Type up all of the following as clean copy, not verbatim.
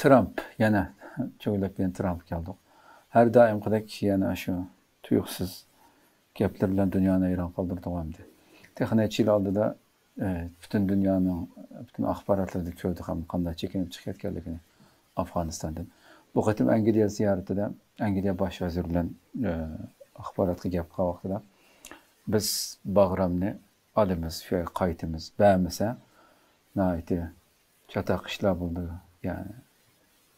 Trump yana çoğulab yana Trump geldi. Her daim kadar yana şu tuyuksuz gaplar bilan dünyani hayron qoldirdi. Texnik yil oldida bütün dünyanın bütün axborotlarda ko'rdik ham qanday chekinib chiqayotganligini Afg'onistondan. Bu qatim Angliya ziyoratida Angliya bosh vaziri bilan axborotga gap qilgan vaqtida biz Bag'ramni olamiz, shu qaytimiz, ba'misa nayti chataq ishlar bo'ldi. Yani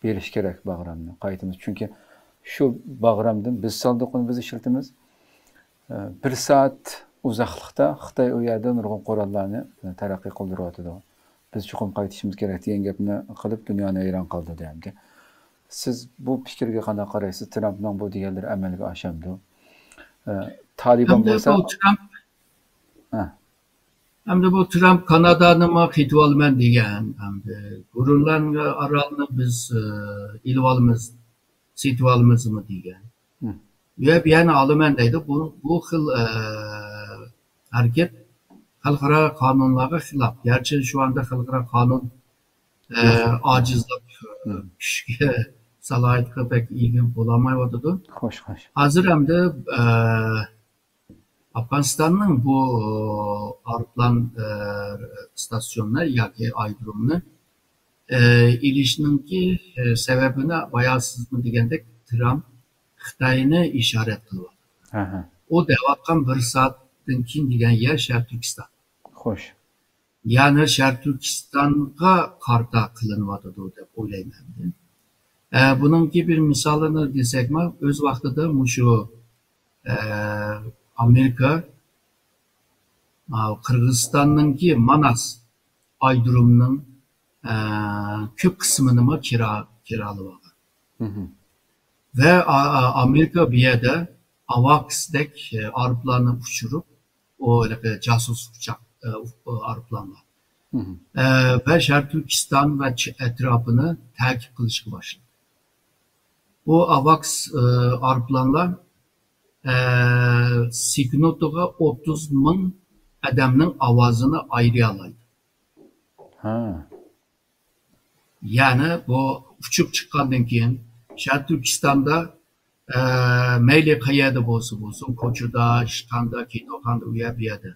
berish kerak Bag'ramni, qaytimiz. Çünkü şu Bag'ramdan biz soldiqni biz ishlatamiz. Bir saat uzoqlikda Xitoy u yerda nurg'un qurollarni taraqqiy qildiryapti. Biz chuqur qaytishimiz kerak degan gapni qilib dunyoni hayron qoldirdi hamki. Siz bu fikrga qanday qaraysiz? Trampning bu deganlari amalga oshamdi. Taliban bo'lsa Hamda bu Trump Kanada'nı mı qitvalman degan, hamda gururlarga aralni biz ilvalımız, sitvalımızmı degan. Ve yani alaman deydi. Bu xil hareket xalqaro qonunlarga xilaf. Gerçi şu anda xalqaro qonun acizlab kishga salohiyatga pek ilgin bo'lamayotdi. Xo'sh. Hozir hamda Afganistan'ın bu aeroplan stasyonuna yoki aydrumunu ilişkininki sebebine bayağı sızma degandek Trump Xitoyni ishorat qilyapti. O devatgan bir saatdan keyin degan yer Sharq Turkiston. Xo'sh. Ya'ni Sharq Turkistonga qarta qilinyapti deb o'ylayman. Buningki bir misolini desakmi, o'z vaqtida mushu Amerika Qirg'izistonningki Manas aydrumining ko'p qismini kiralyapti. Ve Amerika bir yerde AWACS'dek aeroplanı uçurup o casus uçak aeroplanlar. Ve Şarkı Türkistan ve etrafını takip kılışkı başladı. Bu AWACS aeroplanlar sekunutuğa 30.000 adamın avazını ayıralaydı. Yani bu uçup çıkandan keyin Şarkı Türkistan'da meyli kayada olsun, Koçu'da, Şıkan'da, Kinokan'da bir yerde.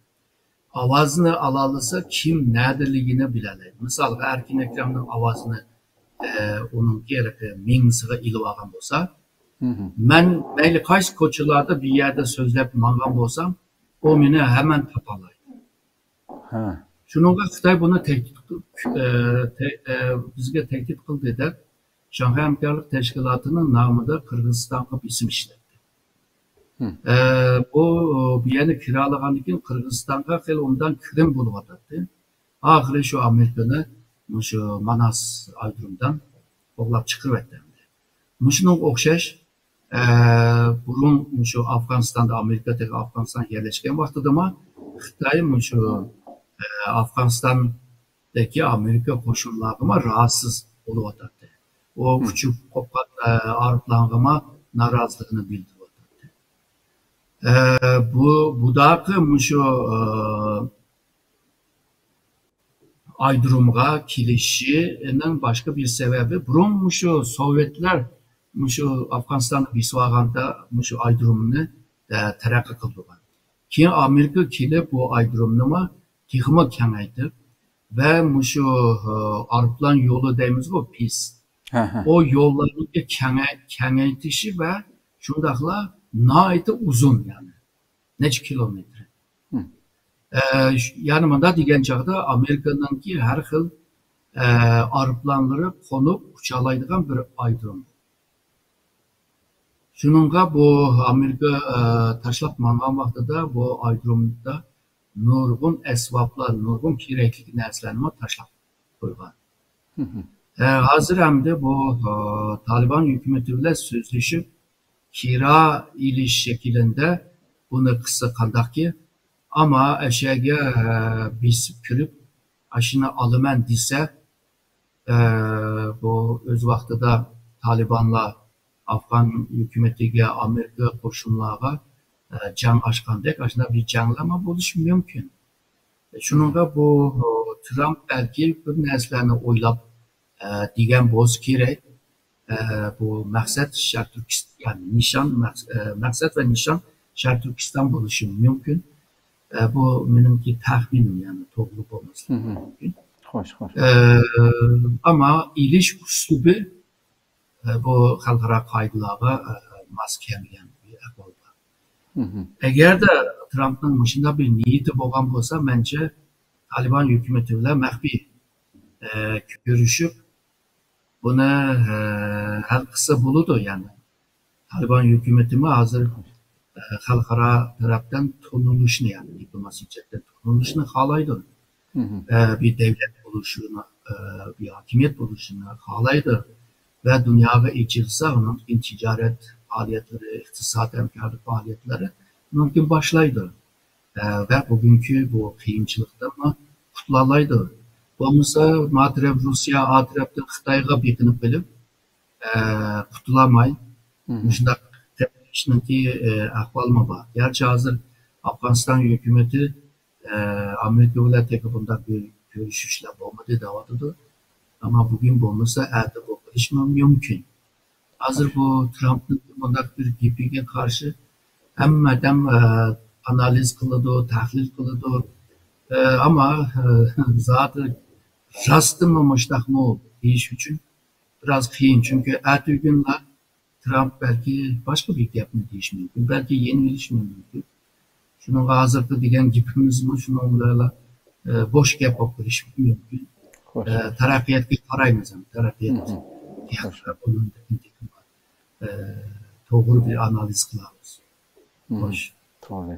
Avazını alalısa kim neredeligini bilerler. Mesela Erkin Ekrem'in avazını onun gerek minsiga ilvagan olsa, ben meyli kaç Koçu'larda bir yerde sözlep mangan olsam, o beni hemen tapalaydı. Şununla Xitay bunu bizge tehdit kıldı der. Şanghay Hamkarlık Teşkilatı'nın namıda Kırgızistan'a bir isim işletti. Bu bir yeni kiralagan için Kırgızistan'a ondan kirim buluvadı. Ahire şu Amerika'nı şu Manas aydrumdan oğlap çıkıverdi. Muşunun okşaş burun şu Afganistan'da Amerika'daki Afganistan yerleşken vakti ama Xitay şu Afganistan'daki Amerika koşullarına rahatsız oluvadı. O küçük kopkan aeroplanıma narazılığını bildiriyordu. Bu da şu aydrumga kilişinin başka bir sebebi. Burun şu Sovyetler şu Afganistan'da bisvaganda şu aydrumunu terakki kıldılar. Ki Amerika kili bu aydrumunu tihma kengaytip ve şu aeroplan yolu deyimiz bu pis. O yolların kengaytişi ve şundakla naiti uzun yani. Neçe kilometre. Yanımda diyen çağda Amerika'nın ki her xil aeroplanları konup uçalaydıgan bir aydrum. Şununla bu Amerika taşlap mangan vaxtıda bu aydrumda nurgun esvaplar, nurgun kireklik neslenme taşlap koygan. Hazır hem de bu Taliban hükümetiyle sözleşip kira iliş şeklinde bunu kısa kandak ki ama eşeğe biz kürüp aşına alımen dise bu öz vaxtıda Talibanla Afgan hükümetiyle Amerika koşullarına can açkandek aşına bir canlama buluş mümkün. Şununla bu Trump belki bir neslerini oylap degan bo'lsa kerak. Bu maqsad Sharq Turkiston, ya'ni nishon, maqsad va nishon Sharq Turkiston bo'lishi mumkin. Bu menimki taxminim, ya'ni to'g'ri bo'lmasligi mumkin. Xo'sh, xo'sh. Ama iliş uslubu bu xalqaro qoidalarga mos kelmagan bir ahvol bor. Agarda Trampning shunday bir niyati bo'lgan bo'lsa, menimcha Taliban hukumati bilan maxfiy görüşüp buni hal qilsa bo'ladi. Yani Taliban hükümeti mi hazır xalqaro tarafdan tanınışını, yani diplomasi jihatdan tanınışını xohlaydi. Bir devlet oluşunu, bir hakimiyet oluşunu xohlaydi ve dunyoga echilsa onun ticaret faaliyetleri, iqtisodiy hamkorlik faaliyetleri mümkün başlaydı. Ve bugünkü bu qiyinchilikdan qutulalaydı. Bo'lmasa matraf Rusya, atrafda Xitoyga bekinib qilib qutulamay shunday tepishninki ahvolmi bor. Gerçi hazır Afganistan hükümeti Amerika bilan tek bunday bir görüşüşler bo'lmadi deyapti. Ama bugün bo'lmasa erta bo'lishi mumkin. Hazır bu Trump'ning bunday bir gapiga qarshi hammadan analiz qiladi, tahlil qiladi. Ama zaten rastımı muştakmı deyiş için biraz kıyın. Çünkü ertesi günler Trump belki başka bir yapını deyiş mümkün. Belki yeni bir mümkün. Şunun hazırda diyen gibimiz mi? Şununla boş yapıp bir iş mümkün. Terakkiyatki parayımız. Terakkiyat. Onun doğru bir analiz kılavuz. Boş. Doğru.